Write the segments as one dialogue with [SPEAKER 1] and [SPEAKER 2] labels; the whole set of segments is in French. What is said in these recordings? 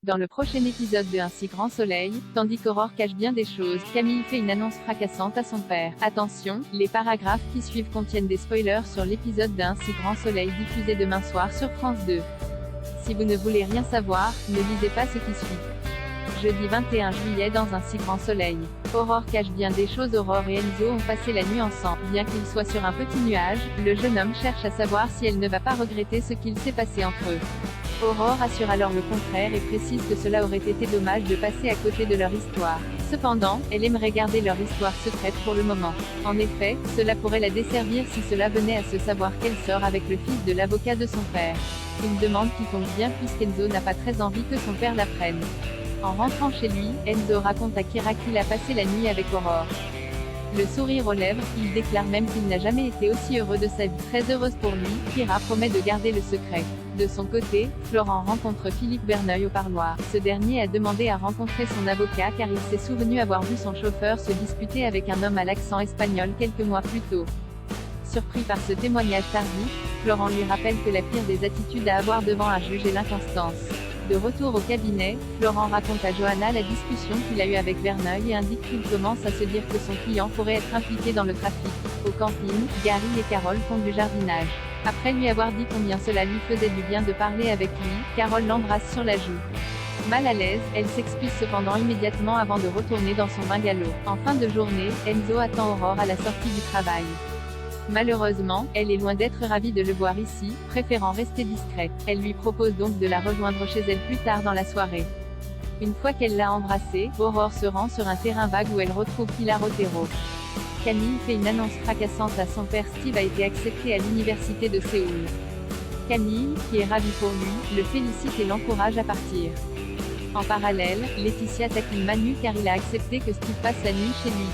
[SPEAKER 1] Dans le prochain épisode de Un si grand soleil, tandis qu'Aurore cache bien des choses, Camille fait une annonce fracassante à son père. Attention, les paragraphes qui suivent contiennent des spoilers sur l'épisode d'Un si grand soleil diffusé demain soir sur France 2. Si vous ne voulez rien savoir, ne lisez pas ce qui suit. Jeudi 21 juillet dans Un si grand soleil. Aurore cache bien des choses. Aurore et Enzo ont passé la nuit ensemble. Bien qu'ils soient sur un petit nuage, le jeune homme cherche à savoir si elle ne va pas regretter ce qu'il s'est passé entre eux. Aurore assure alors le contraire et précise que cela aurait été dommage de passer à côté de leur histoire. Cependant, elle aimerait garder leur histoire secrète pour le moment. En effet, cela pourrait la desservir si cela venait à se savoir qu'elle sort avec le fils de l'avocat de son père. Une demande qui tombe bien puisqu'Enzo n'a pas très envie que son père l'apprenne. En rentrant chez lui, Enzo raconte à Kira qu'il a passé la nuit avec Aurore. Le sourire aux lèvres, il déclare même qu'il n'a jamais été aussi heureux de sa vie. Très heureuse pour lui, Kira promet de garder le secret. De son côté, Florent rencontre Philippe Verneuil au parloir. Ce dernier a demandé à rencontrer son avocat car il s'est souvenu avoir vu son chauffeur se disputer avec un homme à l'accent espagnol quelques mois plus tôt. Surpris par ce témoignage tardif, Florent lui rappelle que la pire des attitudes à avoir devant un juge est l'inconstance. De retour au cabinet, Florent raconte à Johanna la discussion qu'il a eue avec Verneuil et indique qu'il commence à se dire que son client pourrait être impliqué dans le trafic. Au camping, Gary et Carole font du jardinage. Après lui avoir dit combien cela lui faisait du bien de parler avec lui, Carole l'embrasse sur la joue. Mal à l'aise, elle s'excuse cependant immédiatement avant de retourner dans son bungalow. En fin de journée, Enzo attend Aurore à la sortie du travail. Malheureusement, elle est loin d'être ravie de le voir ici, préférant rester discrète. Elle lui propose donc de la rejoindre chez elle plus tard dans la soirée. Une fois qu'elle l'a embrassée, Aurore se rend sur un terrain vague où elle retrouve Pilar Otero. Camille fait une annonce fracassante à son père. Steve a été accepté à l'université de Séoul. Camille, qui est ravie pour lui, le félicite et l'encourage à partir. En parallèle, Laetitia taquine Manu car il a accepté que Steve passe la nuit chez lui.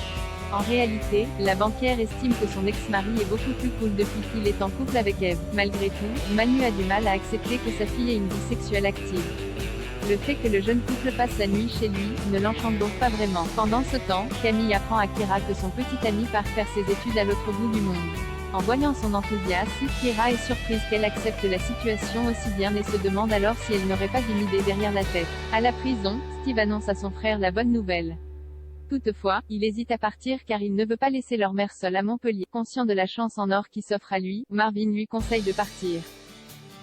[SPEAKER 1] En réalité, la banquière estime que son ex-mari est beaucoup plus cool depuis qu'il est en couple avec Eve. Malgré tout, Manu a du mal à accepter que sa fille ait une vie sexuelle active. Le fait que le jeune couple passe la nuit chez lui, ne l'enchante donc pas vraiment. Pendant ce temps, Camille apprend à Kira que son petit ami part faire ses études à l'autre bout du monde. En voyant son enthousiasme, Kira est surprise qu'elle accepte la situation aussi bien et se demande alors si elle n'aurait pas une idée derrière la tête. À la prison, Steve annonce à son frère la bonne nouvelle. Toutefois, il hésite à partir car il ne veut pas laisser leur mère seule à Montpellier. Conscient de la chance en or qui s'offre à lui, Marvin lui conseille de partir.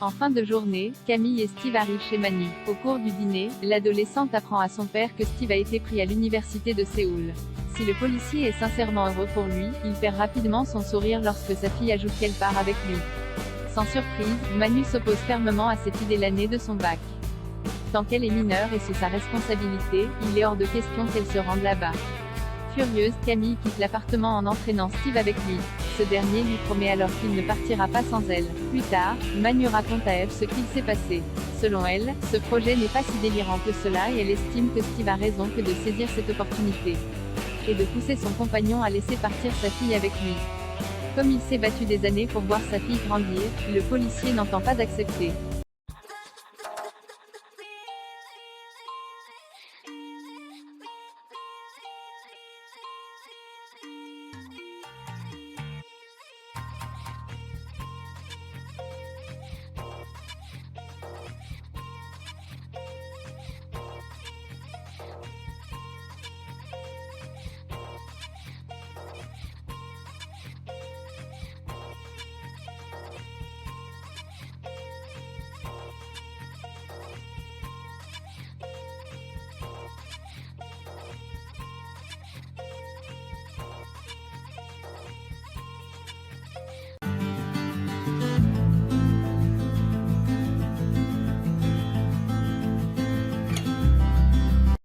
[SPEAKER 1] En fin de journée, Camille et Steve arrivent chez Manu. Au cours du dîner, l'adolescente apprend à son père que Steve a été pris à l'université de Séoul. Si le policier est sincèrement heureux pour lui, il perd rapidement son sourire lorsque sa fille ajoute qu'elle part avec lui. Sans surprise, Manu s'oppose fermement à cette idée l'année de son bac. Tant qu'elle est mineure et sous sa responsabilité, il est hors de question qu'elle se rende là-bas. Furieuse, Camille quitte l'appartement en entraînant Steve avec lui. Ce dernier lui promet alors qu'il ne partira pas sans elle. Plus tard, Manu raconte à Eve ce qu'il s'est passé. Selon elle, ce projet n'est pas si délirant que cela et elle estime que Steve a raison que de saisir cette opportunité. Et de pousser son compagnon à laisser partir sa fille avec lui. Comme il s'est battu des années pour voir sa fille grandir, le policier n'entend pas accepter.